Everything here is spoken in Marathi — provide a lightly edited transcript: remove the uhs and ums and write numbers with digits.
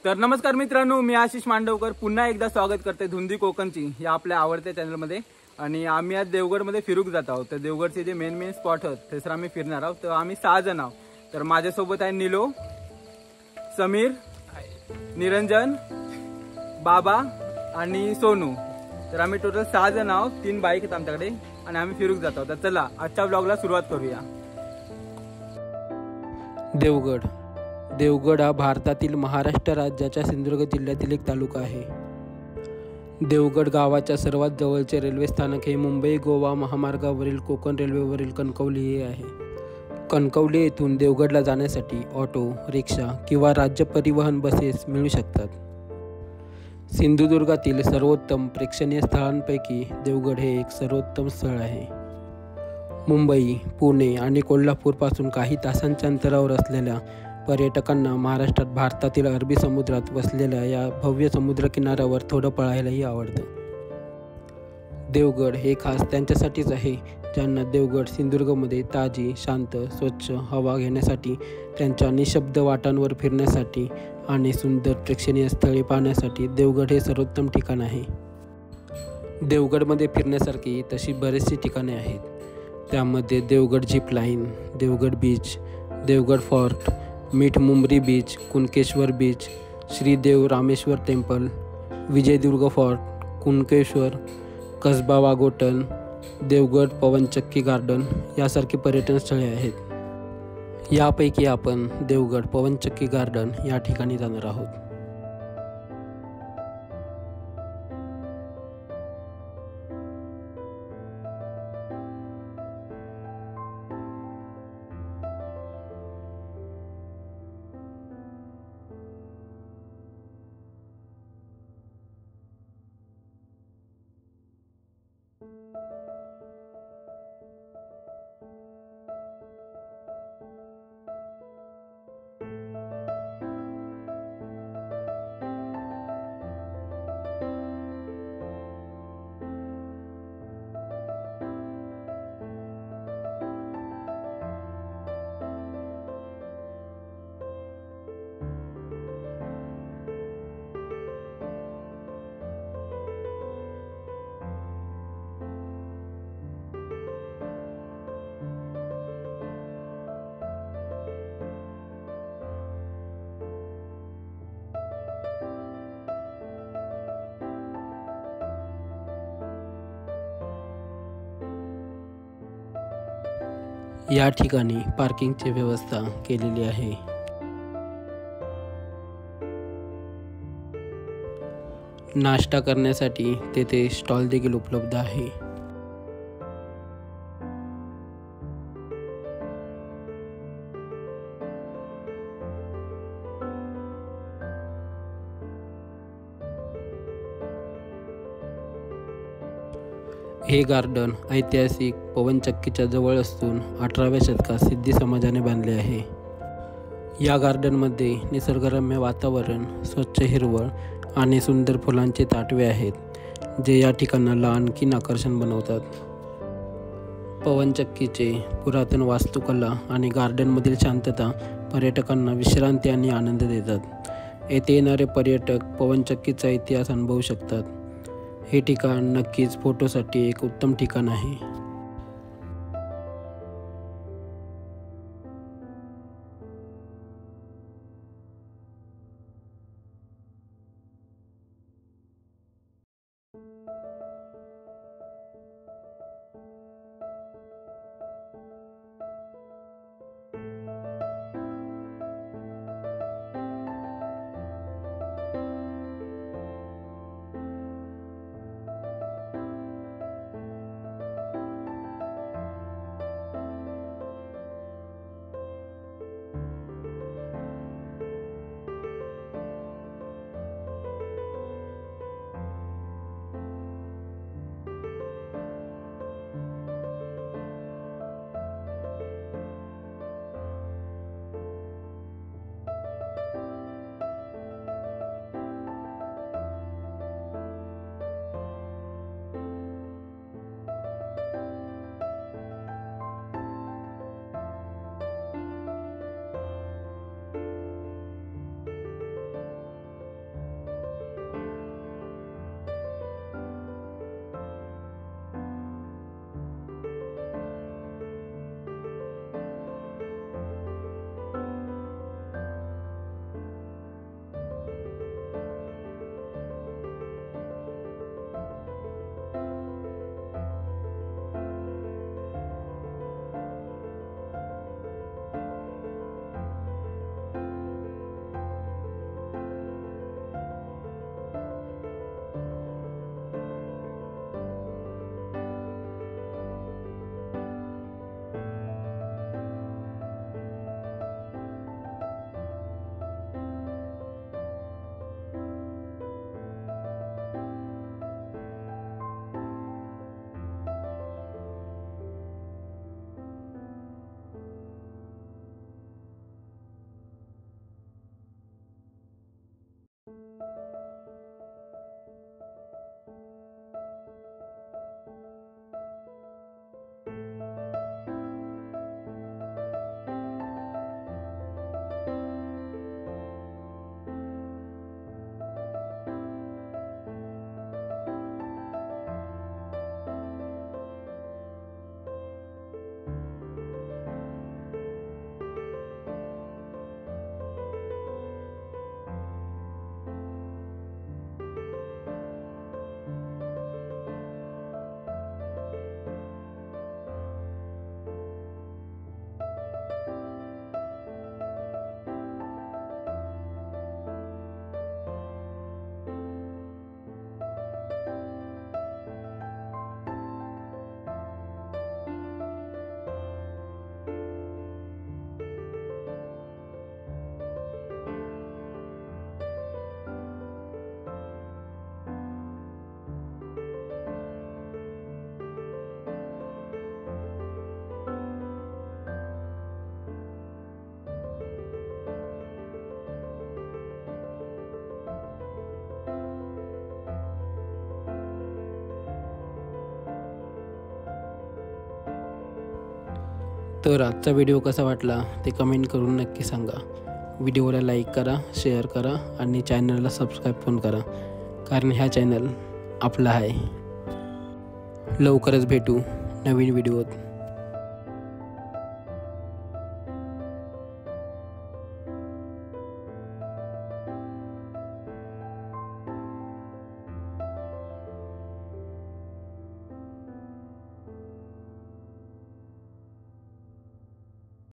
तर नमस्कार मित्रांनो, मी आशिष मांडवकर पुन्हा एकदा स्वागत करते धुंदी कोकणची या आपल्या आवडत्या चॅनलमध्ये। आणि आम्ही आज देवगडमध्ये फिरूक जात आहोत। तर देवगडचे जे मेन स्पॉट आहेत त्यासर आम्ही फिरणार आहोत। तर आम्ही 6 जण आहोत। तर माझ्यासोबत आहे निलो, समीर, निरंजन, बाबा आणि सोनू। तर आम्ही टोटल 6 जण आहोत। 3 बाईक आहेत आमच्याकडे आणि आम्ही फिरूक जात आहोत। तर चला आजच्या व्लॉगला सुरुवात करूया। देवगड हा भारतातील महाराष्ट्र राज्याच्या सिंधुदुर्ग जिल्ह्यातील एक तालुका आहे। देवगड गावाच्या सर्वात जवळचे रेल्वे स्थानक हे मुंबई गोवा महामार्गावरील कोकण रेल्वेवरील कणकवली हे आहे। कणकवली येथून देवगडला जाण्यासाठी ऑटो, रिक्षा किंवा राज्य परिवहन बसेस मिळू शकतात। सिंधुदुर्गातील सर्वोत्तम प्रेक्षणीय स्थळांपैकी देवगड हे एक सर्वोत्तम स्थळ आहे। मुंबई, पुणे आणि कोल्हापूरपासून काही तासांच्या अंतरावर असलेल्या पर्यटकांना महाराष्ट्रात भारतातील अरबी समुद्रात वसलेल्या या भव्य समुद्रकिनाऱ्यावर थोडं पळायलाही आवडतं। देवगड हे खास त्यांच्यासाठीच आहे ज्यांना देवगड सिंधुदुर्गमध्ये ताजी, शांत, स्वच्छ हवा घेण्यासाठी, त्यांच्या निशब्द वाटांवर फिरण्यासाठी आणि सुंदर प्रेक्षणीय स्थळे पाहण्यासाठी देवगड हे सर्वोत्तम ठिकाण आहे। देवगडमध्ये फिरण्यासारखी तशी बरीचशी ठिकाणे आहेत। त्यामध्ये Devgad zip line, Devgad beach, Devgad fort, Mith Mumbari beach, Kunkeshwar beach, Shridev Rameshwar temple, Vijaydurg fort, Kunkeshwar, Kasba Waghotan, Devgad पवनचक्की गार्डन यासारखी पर्यटन स्थळे आहेत। यापैकी आपण देवगड पवनचक्की गार्डन या ठिकाणी जाणार आहोत। या ठिकाणी पार्किंगची व्यवस्था केलेली आहे। नाश्ता करण्यासाठी तेथे स्टॉल देखील उपलब्ध आहे। हे गार्डन ऐतिहासिक पवनचक्कीच्या जवळ असून 18व्या शतकात सिद्धी समाजाने बांधले आहे। या गार्डनमध्ये निसर्गरम्य वातावरण, स्वच्छ हिरवळ आणि सुंदर फुलांचे ताटवे आहेत जे या ठिकाणाला आणखीन आकर्षण बनवतात। पवनचक्कीचे पुरातन वास्तुकला आणि गार्डनमधील शांतता पर्यटकांना विश्रांती आणि आनंद देतात। येथे येणारे पर्यटक पवनचक्कीचा इतिहास अनुभवू शकतात। हे ठिकाण नक्कीच फोटोसाठी एक उत्तम ठिकाण आहे। तर आजचा व्हिडिओ कसा वाटला ते कमेंट करून नक्की सांगा. व्हिडिओला लाईक करा, शेअर करा आणि चॅनलला सबस्क्राईब पण करा, कारण हा चॅनल आपला आहे. लवकरच भेटू नवीन व्हिडिओत.